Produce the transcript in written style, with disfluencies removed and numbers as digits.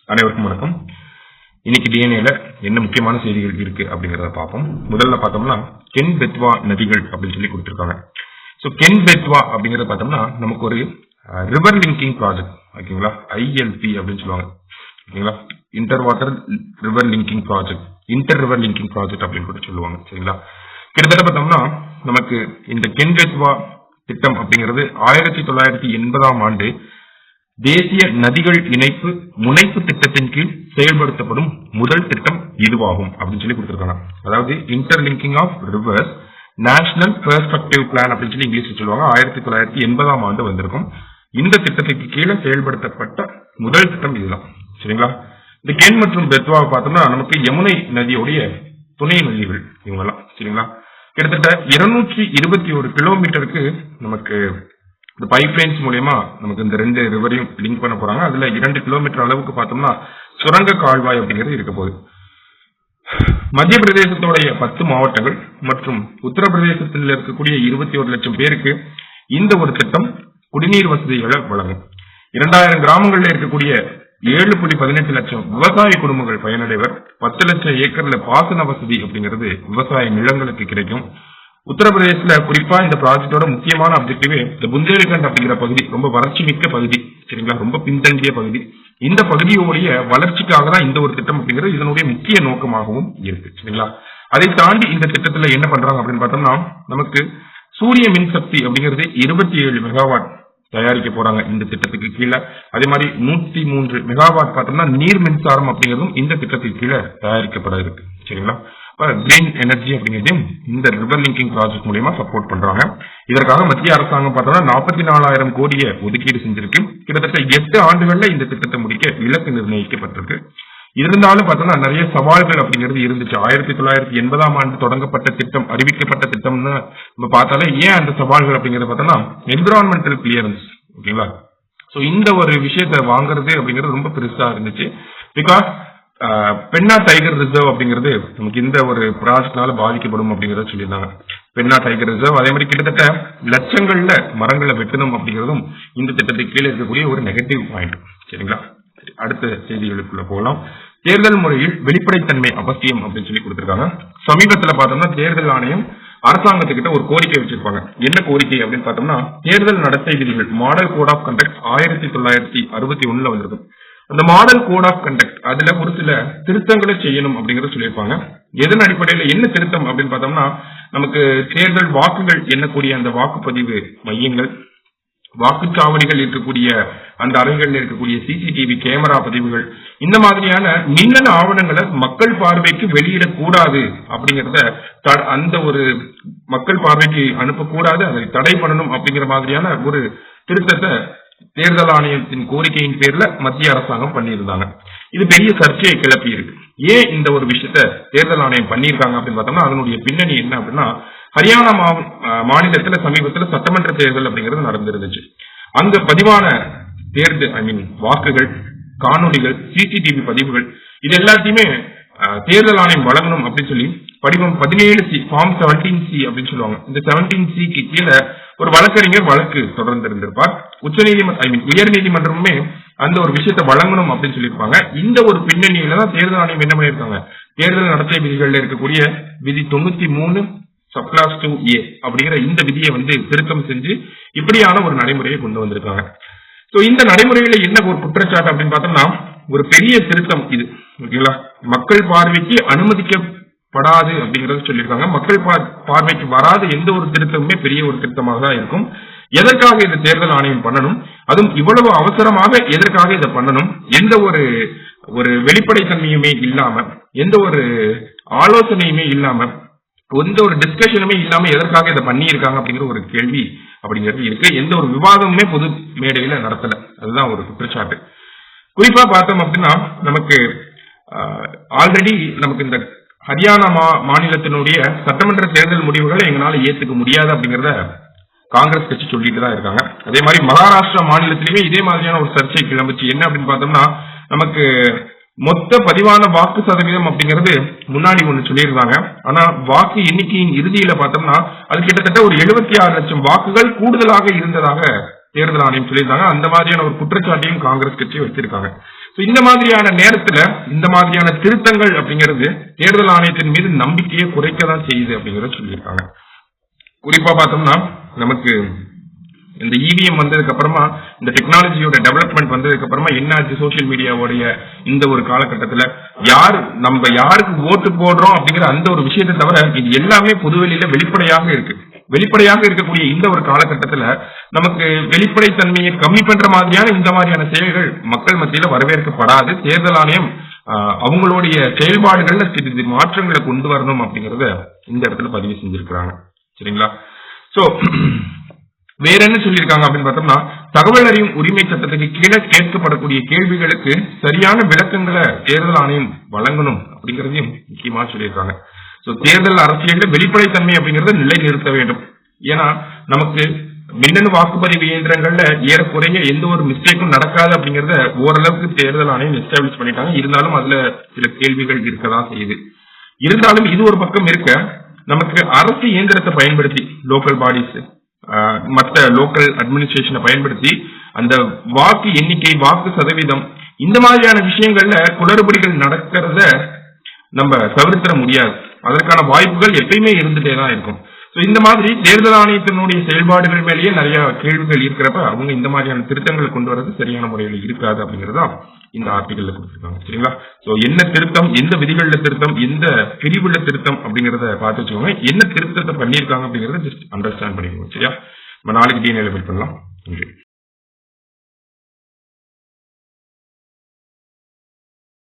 அனைவருக்கும் வணக்கம். இன்னைக்கு டிஎன்ஏல என்ன முக்கியமான செய்திகள் இருக்கு அப்படிங்கறத பார்ப்போம். முதல்ல பார்த்தோம்னா கென் பெத்வா நதிகள் அப்படின்னு சொல்லி கொடுத்திருக்காங்க. ஸோ கென் பெத்வா அப்படிங்கறத பார்த்தோம்னா நமக்கு ஒரு ரிவர் லிங்கிங் ப்ராஜெக்ட், ஓகேங்களா, ஐஎல்பி அப்படின்னு சொல்லுவாங்க, ஓகேங்களா, inter water river linking project, inter river linking project அப்படின்னு கூட சொல்லுவாங்க. சரிங்களா, கிட்டத்தட்ட பார்த்தோம்னா நமக்கு இந்த கென் பெத்வா திட்டம் அப்படிங்கிறது 1980ஆம் ஆண்டு தேசிய நதிகள் இணைப்பு முனைப்பு திட்டத்தின் கீழ் செயல்படுத்தப்படும் முதல் திட்டம் இதுவாகும் அப்படின்னு சொல்லி கொடுத்திருக்காங்க. அதாவது interlinking of rivers national perspective plan அப்படின்னு சொல்லி இங்கிலீஷ்ல சொல்லுவாங்க. 1980ஆம் ஆண்டு வந்திருக்கும். இந்த திட்டத்துக்கு கீழே செயல்படுத்தப்பட்ட முதல் திட்டம் இதுதான். சரிங்களா, இந்த கென் மற்றும் பெத்வாவை பார்த்தோம்னா நமக்கு யமுனை நதியுடைய துணை நதிகள் இவங்கெல்லாம். சரிங்களா, கிட்டத்தட்ட 221 கிலோமீட்டருக்கு நமக்கு இந்த பைப்லைன்ஸ் மூலமா நமக்கு இந்த ரெண்டு ரிவரையும் லிங்க் பண்ண போறாங்க. அதுல 2 கிலோமீட்டர் அளவுக்கு பார்த்தோம்னா சுரங்க கால்வாய் அப்படிங்கிறது இருக்க போகுது. மத்திய பிரதேசத்தோடைய 10 மாவட்டங்கள் மற்றும் உத்தரப்பிரதேசத்தில் இருக்கக்கூடிய 21 லட்சம் பேருக்கு இந்த ஒரு திட்டம் குடிநீர் வசதிகளை வழங்கும். 2000 கிராமங்கள்ல இருக்கக்கூடிய 7.18 லட்சம் விவசாய குடும்பங்கள் பயனடைவர். 10 லட்சம் ஏக்கர்ல பாசன வசதி அப்படிங்கிறது விவசாய நிலங்களுக்கு கிடைக்கும். உத்தரப்பிரதேசல குறிப்பா இந்த ப்ராஜெக்டோட முக்கியமான அப்ஜெக்டிவே இந்த புந்தேல்கண்ட் அப்படிங்கிற பகுதி ரொம்ப வறட்சி மிக்க பகுதி. சரிங்களா, ரொம்ப பின்தங்கிய பகுதி. இந்த பகுதியோடைய வளர்ச்சிக்காக தான் இந்த ஒரு திட்டம் அப்படிங்கிறது இதனுடைய முக்கிய நோக்கமாகவும் இருக்கு. சரிங்களா, அதை தாண்டி இந்த திட்டத்துல என்ன பண்றாங்க அப்படின்னு பார்த்தோம்னா நமக்கு சூரிய மின்சக்தி அப்படிங்கிறது 27 மெகாவாட் தயாரிக்க போறாங்க இந்த திட்டத்துக்கு கீழே. அதே மாதிரி 103 மெகாவாட் பார்த்தோம்னா நீர் மின்சாரம் அப்படிங்கிறதும் இந்த திட்டத்துக்கு கீழே தயாரிக்கப்பட இருக்கு. சரிங்களா, கிரீன் எனர்ஜி அப்படிங்கிறதையும் இந்த ரிவர் லிங்கிங் ப்ராஜெக்ட் மூலமா சப்போர்ட் பண்றாங்க. இதற்காக மத்திய அரசாங்கம் பார்த்தோம்னா 44,000 கோடியை ஒதுக்கீடு செஞ்சிருக்கு. கிட்டத்தட்ட 8 ஆண்டுகள்ல இந்த திட்டத்தை முடிக்க இலக்கு நிர்ணயிக்கப்பட்டிருக்கு. இருந்தாலும் பார்த்தோம்னா நிறைய சவால்கள் அப்படிங்கிறது இருந்துச்சு. 1980ஆம் ஆண்டு தொடங்கப்பட்ட திட்டம், அறிவிக்கப்பட்ட திட்டம்னு நம்ம பார்த்தாலே ஏன் அந்த சவால்கள் அப்படிங்கறத பார்த்தோம்னா என்விரான்மெண்டல் கிளியரன்ஸ், ஓகேங்களா. சோ இந்த ஒரு விஷயத்தை வாங்குறது அப்படிங்கிறது ரொம்ப பெருசா இருந்துச்சு. பிகாஸ் பென்னா டைகர் ரிசர்வ் அப்படிங்கிறது நமக்கு இந்த ஒரு ப்ராஜெக்ட்னால பாதிக்கப்படும் அப்படிங்கறத சொல்லியிருந்தாங்க. பென்னா டைகர் ரிசர்வ் அதே மாதிரி கிட்டத்தட்ட லட்சங்கள்ல மரங்களை வெட்டணும் அப்படிங்கிறதும் இந்த திட்டத்துக்கு கீழே இருக்கக்கூடிய ஒரு நெகட்டிவ் பாயிண்ட். சரிங்களா, அடுத்த செய்திகளுக்குள்ள போகலாம். தேர்தல் முறையில் வெளிப்படைத்தன்மை அவசியம் அப்படின்னு சொல்லி கொடுத்திருக்காங்க. சமீபத்துல பார்த்தோம்னா தேர்தல் ஆணையம் அரசாங்கத்துக்கிட்ட ஒரு கோரிக்கை வச்சிருப்பாங்க. என்ன கோரிக்கை அப்படின்னு பார்த்தோம்னா தேர்தல் நடத்தை விதிகள் மாடல் கோட் ஆஃப் கண்டக்ட் 1961 வந்திருக்கு. அந்த மாடல் கோட் ஆஃப் கண்டக்ட் அதுல ஒரு சில திருத்தங்களை செய்யணும் அப்படிங்கறத சொல்லியிருப்பாங்க. எதன் அடிப்படையில என்ன திருத்தம் அப்படின்னு பார்த்தோம்னா நமக்கு தேர்தல் வாக்குகள் எண்ணக்கூடிய அந்த வாக்குப்பதிவு மையங்கள், வாக்குச்சாவடிகள் இருக்கக்கூடிய அந்த அறைகளில் இருக்கக்கூடிய சிசிடிவி கேமரா பதிவுகள், இந்த மாதிரியான மின்னணு ஆவணங்களை மக்கள் பார்வைக்கு வெளியிடக்கூடாது அப்படிங்கறத அந்த ஒரு மக்கள் பார்வைக்கு அனுப்பக்கூடாது, அதை தடை பண்ணணும் அப்படிங்கிற மாதிரியான ஒரு திருத்தத்தை தேர்தல் ஆணையத்தின் கோரிக்கையின் பேர்ல மத்திய அரசாங்கம் பண்ணியிருந்தாங்க. இது பெரிய சர்ச்சையை கிளப்பி இருக்கு. ஏன் இந்த ஒரு விஷயத்த தேர்தல் ஆணையம் பண்ணியிருக்காங்க அப்படின்னு பார்த்தோம்னா அதனுடைய பின்னணி என்ன அப்படின்னா ஹரியானா மாநிலத்துல சமீபத்தில் சட்டமன்ற தேர்தல் அப்படிங்கிறது நடந்திருந்துச்சு. அங்க பதிவான தேர்தல் வாக்குகள், காணொலிகள், சிசிடிவி பதிவுகள் இது எல்லாத்தையுமே தேர்தல் ஆணையம் வழங்கணும் அப்படின்னு சொல்லி படிவம் 17C ஃபார்ம் 17C அப்படின்னு சொல்லுவாங்க. இந்த 17Cக்கு கீழே ஒரு வழக்கறிஞர் வழக்கு தொடர்ந்து இருந்திருப்பார். உயர் நீதிமன்றமுமே அந்த ஒரு விஷயத்தை வழங்கணும் அப்படின்னு சொல்லியிருப்பாங்க. இந்த ஒரு பின்னணியில தான் தேர்தல் ஆணையம் என்ன பண்ணியிருக்காங்க, தேர்தல் நடத்தை விதிகள்ல இருக்கக்கூடிய விதி 93 சப்கிளாஸ் 2A அப்படிங்கிற இந்த விதியை திருத்தம் செஞ்சு இப்படியான ஒரு நடைமுறையை கொண்டு வந்திருக்காங்க. சோ இந்த நடைமுறையில என்ன ஒரு குற்றச்சாட்டு அப்படின்னு பார்த்தோம்னா ஒரு பெரிய திருத்தம் இது, ஓகேங்களா, மக்கள் பார்வைக்கு அனுமதிக்கப்படாது அப்படிங்கறத சொல்லியிருக்காங்க. மக்கள் பார்வைக்கு வராத எந்த ஒரு திருத்தமுமே பெரிய ஒரு திருத்தமாக தான் இருக்கும். எதற்காக இந்த தேர்தல் ஆணையம் பண்ணணும், அதுவும் இவ்வளவு அவசரமாக எதற்காக இதை பண்ணணும், எந்த ஒரு வெளிப்படைத்தன்மையுமே இல்லாம, எந்த ஒரு ஆலோசனையுமே இல்லாம, எந்த ஒரு டிஸ்கஷனுமே இல்லாம எதற்காக இதை பண்ணி இருக்காங்க அப்படிங்கிற ஒரு கேள்வி அப்படிங்கிறது இருக்கு. எந்த ஒரு விவாதமுமே பொது மேடையில நடத்தல, அதுதான் ஒரு குற்றச்சாட்டு. குறிப்பா பார்த்தோம் அப்படின்னா நமக்கு ஆல்ரெடி நமக்கு இந்த ஹரியானா மாநிலத்தினுடைய சட்டமன்ற தேர்தல் முடிவுகளை எங்களால ஏத்துக்க முடியாது அப்படிங்கறத காங்கிரஸ் கட்சி சொல்லிட்டு தான் இருக்காங்க. அதே மாதிரி மகாராஷ்டிரா மாநிலத்திலுமே இதே மாதிரியான ஒரு சர்ச்சை கிளம்பிச்சு. என்ன அப்படின்னு பார்த்தோம்னா நமக்கு மொத்த பதிவான வாக்கு சதவீதம் அப்படிங்கிறது முன்னாடி ஒண்ணு சொல்லியிருந்தாங்க. ஆனா வாக்கு எண்ணிக்கையின் இறுதியில பார்த்தோம்னா அது கிட்டத்தட்ட ஒரு 76 லட்சம் வாக்குகள் கூடுதலாக இருந்ததாக தேர்தல் ஆணையம் சொல்லியிருந்தாங்க. அந்த மாதிரியான ஒரு குற்றச்சாட்டையும் காங்கிரஸ் கட்சி வச்சிருக்காங்க. இந்த மாதிரியான நேரத்துல இந்த மாதிரியான திருத்தங்கள் அப்படிங்கிறது தேர்தல் ஆணையத்தின் மீது நம்பிக்கையை குறைக்கதான் செய்யுது அப்படிங்கறத சொல்லியிருக்காங்க. குறிப்பா பார்த்தோம்னா நமக்கு இந்த இவிஎம் வந்ததுக்கு அப்புறமா இந்த டெக்னாலஜியோட டெவலப்மெண்ட் வந்ததுக்கு அப்புறமா என்ன ஆச்சு, சோசியல் மீடியாவுடைய இந்த ஒரு காலகட்டத்துல நம்ம யாருக்கு ஓட்டு போடுறோம் அப்படிங்கிற அந்த ஒரு விஷயத்தை தவிர இது எல்லாமே பொதுவெளியில வெளிப்படையாக இருக்கு. வெளிப்படையாக இருக்கக்கூடிய இந்த ஒரு காலகட்டத்துல நமக்கு வெளிப்படைத்தன்மையை கம்மி பண்ற மாதிரியான இந்த மாதிரியான செயல்கள் மக்கள் மத்தியில வரவேற்கப்படாது. தேர்தல் ஆணையம் அவங்களுடைய செயல்பாடுகள்ல சிறிது மாற்றங்களை கொண்டு வரணும் அப்படிங்கறத இந்த இடத்துல பதிவு செஞ்சிருக்கிறாங்க. சரிங்களா? சோ வேற என்ன சொல்லியிருக்காங்க அப்படின்னு பார்த்தோம்னா, தகவல் அறியும் உரிமை சட்டத்துக்கு கீழே கேட்கப்படக்கூடிய கேள்விகளுக்கு சரியான விளக்கங்களை தேர்தல் ஆணையம் வழங்கணும் அப்படிங்கறதையும் முக்கியமா சொல்லியிருக்காங்க. சோ தேர்தல் அரசியல்ல வெளிப்படைத்தன்மை அப்படிங்கறத நிலை நிறுத்த வேண்டும். ஏன்னா நமக்கு மின்னணு வாக்குப்பதிவு இயந்திரங்கள்ல ஏறக்குறைய எந்த ஒரு மிஸ்டேக்கும் நடக்காது அப்படிங்கறத ஓரளவுக்கு தேர்தல் ஆணையம் எஸ்டாப்ளிஷ் பண்ணிட்டாங்க. இருந்தாலும் அதுல சில கேள்விகள் இருக்கதான் செய்யுது. இருந்தாலும் இது ஒரு பக்கம் இருக்க, நமக்கு அரசு இயந்திரத்தை பயன்படுத்தி லோக்கல் பாடிஸ் மற்ற லோக்கல் அட்மினிஸ்ட்ரேஷனை பயன்படுத்தி அந்த வாக்கு எண்ணிக்கை, வாக்கு சதவீதம், இந்த மாதிரியான விஷயங்கள்ல குளறுபடிகள் நடக்கிறத நம்ம தவிர்த்திட முடியாது. அதற்கான வாய்ப்புகள் எப்பயுமே இருந்துட்டே தான் இருக்கும். இந்த மாதிரி தேர்தல் ஆணையத்தினுடைய செயல்பாடுகள் மேலேயே நிறைய கேள்விகள் இருக்கிறப்ப அவங்க இந்த மாதிரியான திருத்தங்களை கொண்டு வரது சரியான முறையில் இருக்காது அப்படிங்கறதா இந்த ஆர்டிகல்ல கொடுத்திருக்காங்க. சரிங்களா? சோ என்ன திருத்தம், எந்த விதிகள்ல திருத்தம், எந்த பிரிவுல திருத்தம் அப்படிங்கறத பார்த்து வச்சுக்கோங்க. என்ன திருத்தத்தை பண்ணியிருக்காங்க அப்படிங்கறத ஜஸ்ட் அண்டர்ஸ்டாண்ட் பண்ணிக்கோங்க. சரியா? நம்ம நாளைக்கு டீனேல மீட் பண்ணலாம். நன்றி.